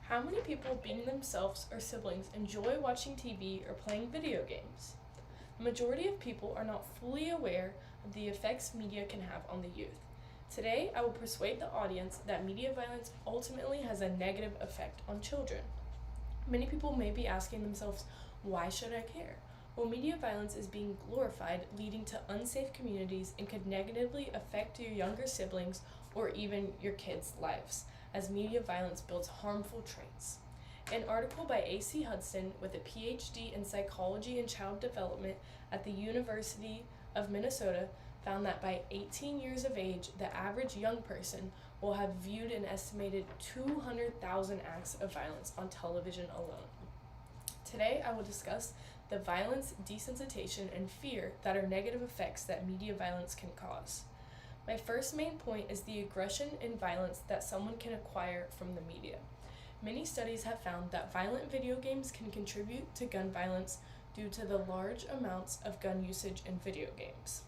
How many people, being themselves or siblings, enjoy watching TV or playing video games? The majority of people are not fully aware of the effects media can have on the youth. Today, I will persuade the audience that media violence ultimately has a negative effect on children. Many people may be asking themselves, why should I care? Well, media violence is being glorified, leading to unsafe communities and could negatively affect your younger siblings or even your kids' lives, as media violence builds harmful traits. An article by A.C. Hudson with a PhD in psychology and child development at the University of Minnesota found that by 18 years of age, the average young person will have viewed an estimated 200,000 acts of violence on television alone. Today, I will discuss the violence, desensitization, and fear that are negative effects that media violence can cause. My first main point is the aggression and violence that someone can acquire from the media. Many studies have found that violent video games can contribute to gun violence due to the large amounts of gun usage in video games.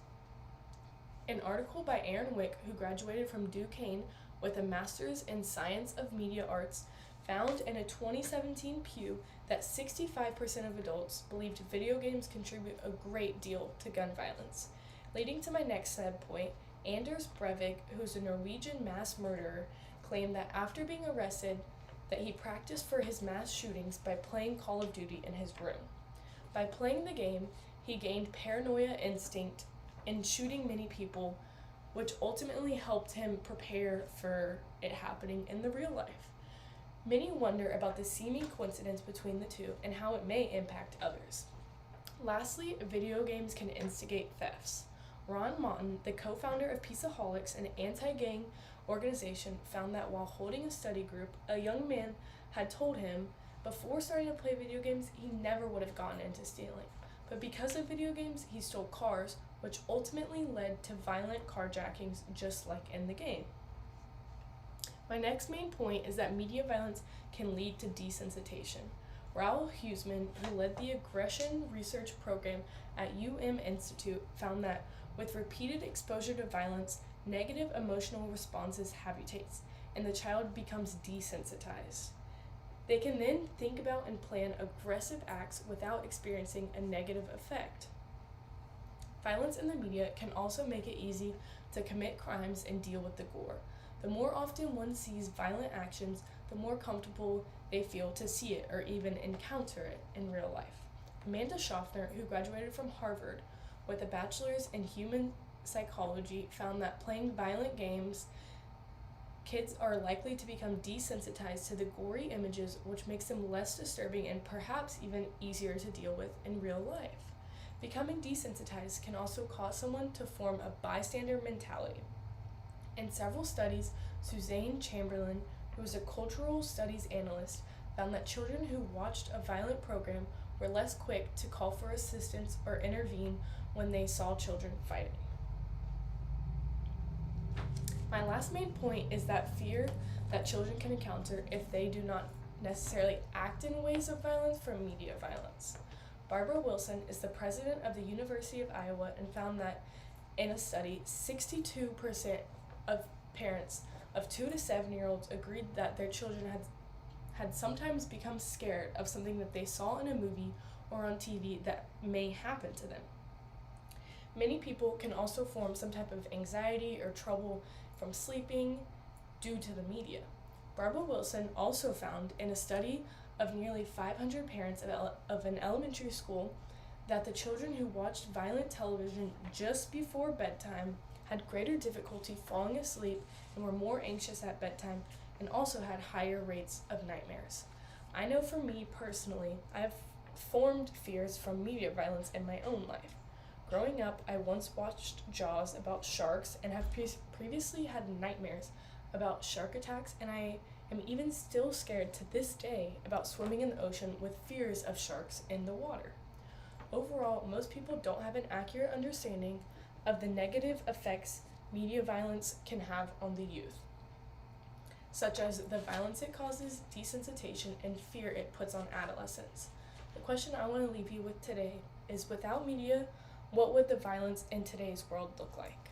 An article by Aaron Wick, who graduated from Duquesne with a master's in science of media arts, found in a 2017 Pew that 65% of adults believed video games contribute a great deal to gun violence. Leading to my next point, Anders Breivik, who's a Norwegian mass murderer, claimed that after being arrested, that he practiced for his mass shootings by playing Call of Duty in his room. By playing the game, he gained paranoia instinct in shooting many people, which ultimately helped him prepare for it happening in the real life. Many wonder about the seeming coincidence between the two and how it may impact others. Lastly, video games can instigate thefts. Ron Mouton, the co-founder of Peaceaholics, an anti-gang organization, found that while holding a study group, a young man had told him before starting to play video games he never would have gotten into stealing. But because of video games, he stole cars, which ultimately led to violent carjackings just like in the game. My next main point is that media violence can lead to desensitization. Raoul Huseman, who led the aggression research program at Institute, found that with repeated exposure to violence, negative emotional responses habituates, and the child becomes desensitized. They can then think about and plan aggressive acts without experiencing a negative effect. Violence in the media can also make it easy to commit crimes and deal with the gore. The more often one sees violent actions, the more comfortable they feel to see it or even encounter it in real life. Amanda Schaffner, who graduated from Harvard with a bachelor's in human psychology, found that playing violent games, kids are likely to become desensitized to the gory images, which makes them less disturbing and perhaps even easier to deal with in real life. Becoming desensitized can also cause someone to form a bystander mentality. In several studies, Suzanne Chamberlain, who is a cultural studies analyst, found that children who watched a violent program were less quick to call for assistance or intervene when they saw children fighting. My last main point is that fear that children can encounter if they do not necessarily act in ways of violence from media violence. Barbara Wilson is the president of the University of Iowa and found that in a study, 62% of parents of 2 to 7-year-olds agreed that their children had sometimes become scared of something that they saw in a movie or on TV that may happen to them. Many people can also form some type of anxiety or trouble from sleeping due to the media. Barbara Wilson also found in a study of nearly 500 parents of an elementary school that the children who watched violent television just before bedtime had greater difficulty falling asleep and were more anxious at bedtime and also had higher rates of nightmares. I know for me personally, I have formed fears from media violence in my own life. Growing up, I once watched Jaws about sharks and have previously had nightmares about shark attacks, and I am even still scared to this day about swimming in the ocean with fears of sharks in the water. Overall, most people don't have an accurate understanding of the negative effects media violence can have on the youth, such as the violence it causes, desensitization, and fear it puts on adolescents. The question I want to leave you with today is, without media, what would the violence in today's world look like?